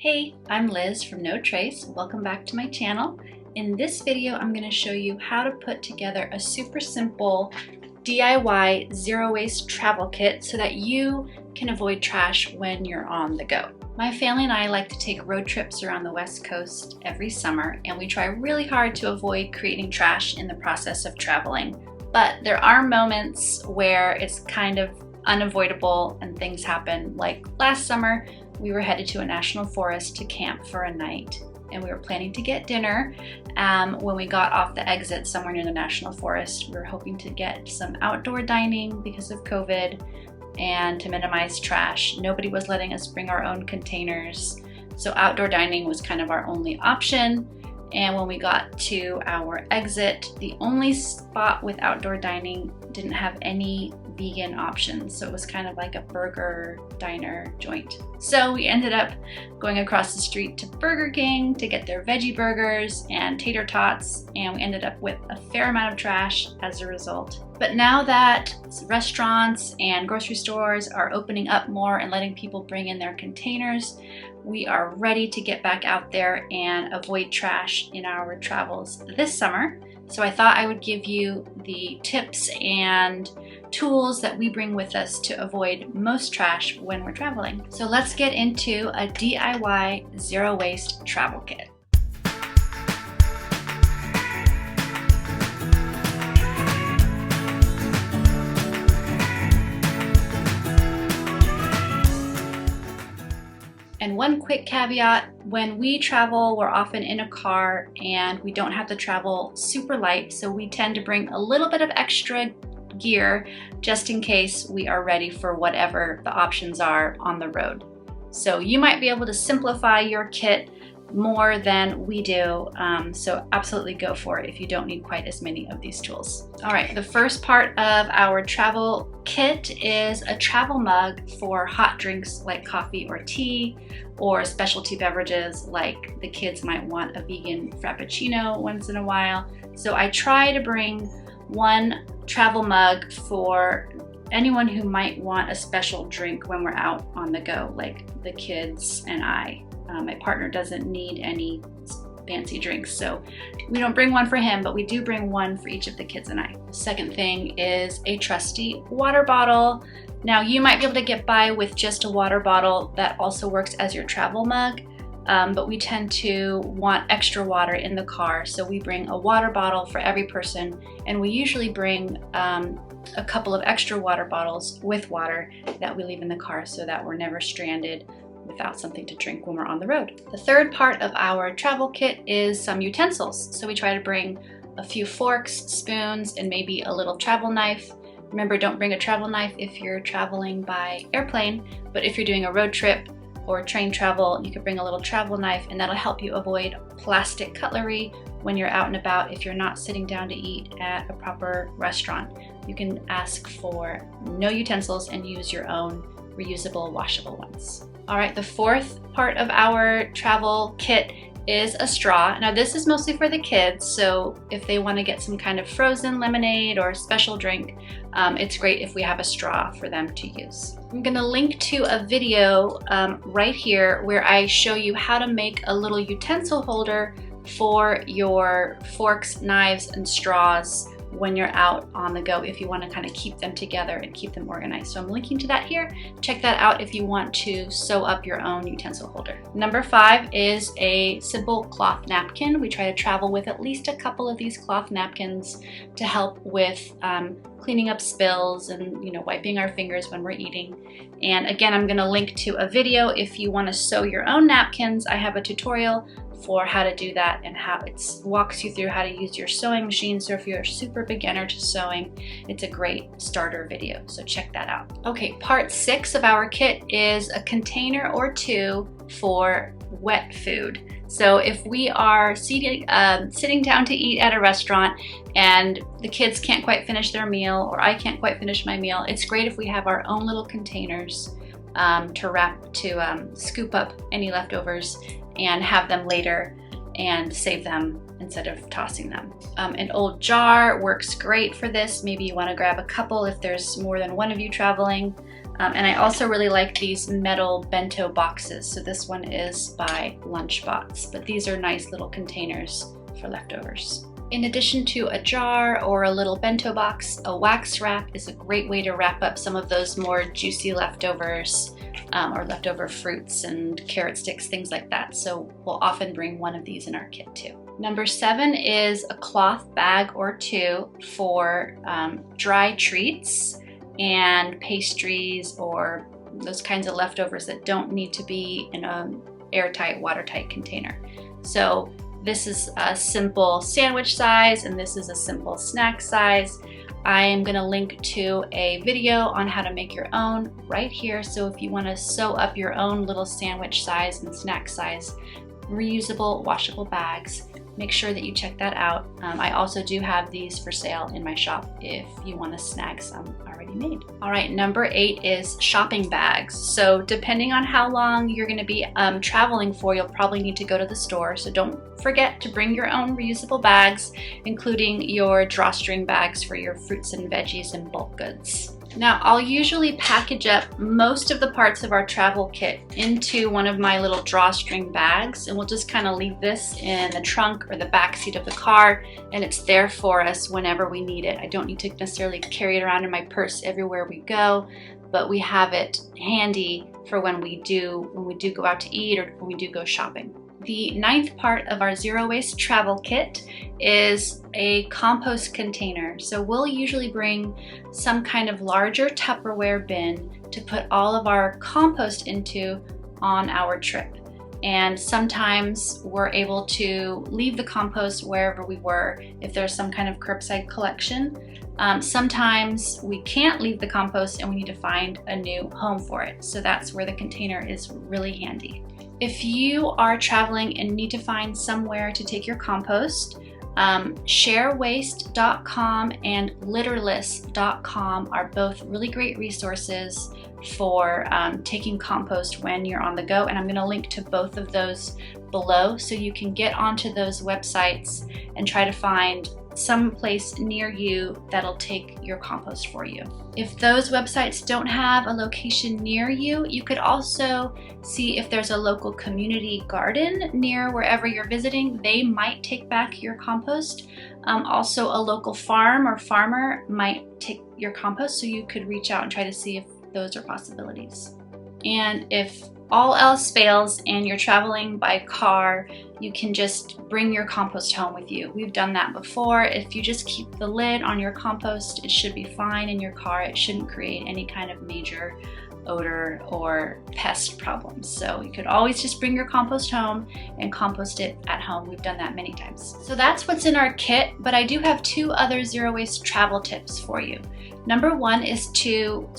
Hey, I'm Liz from No Trace. Welcome back to my channel. In this video, I'm going to show you how to put together a super simple DIY zero waste travel kit so that you can avoid trash when you're on the go. My family and I like to take road trips around the West Coast every summer, and we try really hard to avoid creating trash in the process of traveling. But there are moments where it's kind of unavoidable and things happen. Like last summer, we were headed to a national forest to camp for a night, and we were planning to get dinner. When we got off the exit somewhere near the national forest, we were hoping to get some outdoor dining because of COVID and to minimize trash. Nobody was letting us bring our own containers, so outdoor dining was kind of our only option. And when we got to our exit, the only spot with outdoor dining didn't have any vegan options, so it was kind of like a burger diner joint. So we ended up going across the street to Burger King to get their veggie burgers and tater tots, and we ended up with a fair amount of trash as a result. But now that restaurants and grocery stores are opening up more and letting people bring in their containers, we are ready to get back out there and avoid trash in our travels this summer. So I thought I would give you the tips and tools that we bring with us to avoid most trash when we're traveling. So let's get into a DIY zero waste travel kit. And one quick caveat, when we travel, we're often in a car and we don't have to travel super light, so we tend to bring a little bit of extra gear just in case we are ready for whatever the options are on the road. So you might be able to simplify your kit more than we do, so absolutely go for it if you don't need quite as many of these tools. All right, the first part of our travel kit is a travel mug for hot drinks like coffee or tea, or specialty beverages like the kids might want a vegan frappuccino once in a while. So I try to bring one travel mug for anyone who might want a special drink when we're out on the go, like the kids and I. My partner doesn't need any fancy drinks, so we don't bring one for him, but we do bring one for each of the kids and I. Second thing is a trusty water bottle. Now you might be able to get by with just a water bottle that also works as your travel mug, but we tend to want extra water in the car, so we bring a water bottle for every person, and we usually bring a couple of extra water bottles with water that we leave in the car so that we're never stranded without something to drink when we're on the road. The third part of our travel kit is some utensils. So we try to bring a few forks, spoons, and maybe a little travel knife. Remember, don't bring a travel knife if you're traveling by airplane, but if you're doing a road trip or train travel, you could bring a little travel knife, and that'll help you avoid plastic cutlery when you're out and about. If you're not sitting down to eat at a proper restaurant, you can ask for no utensils and use your own reusable, washable ones. All right, the fourth part of our travel kit is a straw. Now this is mostly for the kids, so if they want to get some kind of frozen lemonade or a special drink, it's great if we have a straw for them to use. I'm gonna link to a video right here where I show you how to make a little utensil holder for your forks, knives, and straws when you're out on the go, if you want to kind of keep them together and keep them organized. So I'm linking to that here. Check that out if you want to sew up your own utensil holder. Number 5 is a simple cloth napkin. We try to travel with at least a couple of these cloth napkins to help with cleaning up spills and wiping our fingers when we're eating. And again, I'm going to link to a video if you want to sew your own napkins. I have a tutorial for how to do that and how it walks you through how to use your sewing machine. So if you're a super beginner to sewing, it's a great starter video, so check that out. Okay, part 6 of our kit is a container or two for wet food. So if we are sitting down to eat at a restaurant and the kids can't quite finish their meal, or I can't quite finish my meal, it's great if we have our own little containers to scoop up any leftovers and have them later and save them instead of tossing them. An old jar works great for this. Maybe you want to grab a couple if there's more than one of you traveling. And I also really like these metal bento boxes. So this one is by Lunchbox, but these are nice little containers for leftovers. In addition to a jar or a little bento box, a wax wrap is a great way to wrap up some of those more juicy leftovers or leftover fruits and carrot sticks, things like that. So we'll often bring one of these in our kit too. Number 7 is a cloth bag or 2 for dry treats and pastries or those kinds of leftovers that don't need to be in an airtight, watertight container. So this is a simple sandwich size and this is a simple snack size. I am going to link to a video on how to make your own right here. So if you want to sew up your own little sandwich size and snack size reusable washable bags, make sure that you check that out. I also do have these for sale in my shop if you want to snag some already made. All right, number 8 is shopping bags. So depending on how long you're going to be traveling for, you'll probably need to go to the store. So don't forget to bring your own reusable bags, including your drawstring bags for your fruits and veggies and bulk goods. Now, I'll usually package up most of the parts of our travel kit into one of my little drawstring bags, and we'll just kind of leave this in the trunk or the back seat of the car, and it's there for us whenever we need it. I don't need to necessarily carry it around in my purse everywhere we go, but we have it handy for when we do go out to eat or when we do go shopping. The 9th part of our zero waste travel kit is a compost container. So we'll usually bring some kind of larger Tupperware bin to put all of our compost into on our trip. And sometimes we're able to leave the compost wherever we were if there's some kind of curbside collection. Sometimes we can't leave the compost and we need to find a new home for it. So that's where the container is really handy. If you are traveling and need to find somewhere to take your compost, sharewaste.com and litterless.com are both really great resources for taking compost when you're on the go. And I'm going to link to both of those below so you can get onto those websites and try to find some place near you that'll take your compost for you. If those websites don't have a location near you, you could also see if there's a local community garden near wherever you're visiting. They might take back your compost. Also, a local farm or farmer might take your compost, so you could reach out and try to see if those are possibilities. And if all else fails and you're traveling by car, you can just bring your compost home with you. We've done that before. If you just keep the lid on your compost, it should be fine in your car. It shouldn't create any kind of major odor or pest problems. So you could always just bring your compost home and compost it at home. We've done that many times. So that's what's in our kit, but I do have 2 other zero waste travel tips for you. Number 1 is to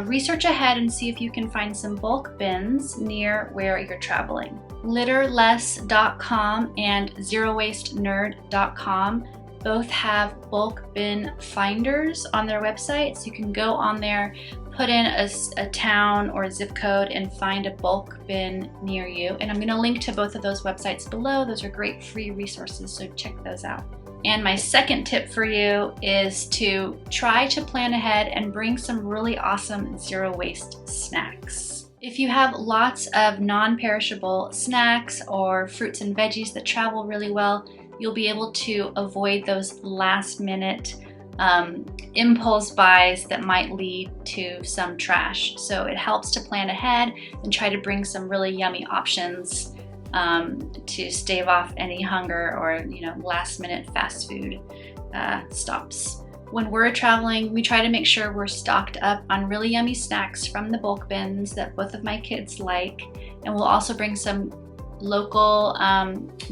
research ahead and see if you can find some bulk bins near where you're traveling. Litterless.com and zerowastenerd.com both have bulk bin finders on their website, so you can go on there, put in a town or a zip code and find a bulk bin near you. And I'm going to link to both of those websites below. Those are great free resources, so check those out. And my second tip for you is to try to plan ahead and bring some really awesome zero waste snacks. If you have lots of non-perishable snacks or fruits and veggies that travel really well, you'll be able to avoid those last minute impulse buys that might lead to some trash. So it helps to plan ahead and try to bring some really yummy options to stave off any hunger or last minute fast food stops. When we're traveling, we try to make sure we're stocked up on really yummy snacks from the bulk bins that both of my kids like, and we'll also bring some local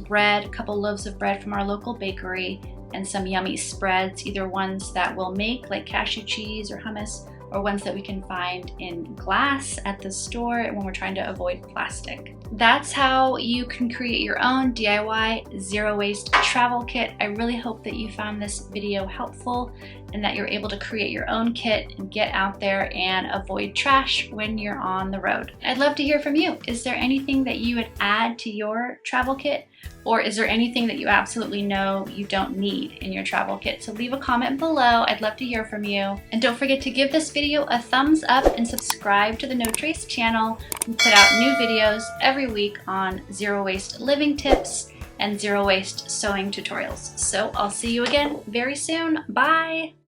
bread, a couple loaves of bread from our local bakery, and some yummy spreads, either ones that we'll make like cashew cheese or hummus, or ones that we can find in glass at the store when we're trying to avoid plastic. that's how you can create your own DIY zero waste travel kit. I really hope that you found this video helpful and that you're able to create your own kit and get out there and avoid trash when you're on the road. I'd love to hear from you. Is there anything that you would add to your travel kit? Or is there anything that you absolutely know you don't need in your travel kit? So leave a comment below. I'd love to hear from you. And don't forget to give this video a thumbs up and subscribe to the No Trace channel. We put out new videos every week on zero waste living tips and zero waste sewing tutorials. So I'll see you again very soon. Bye!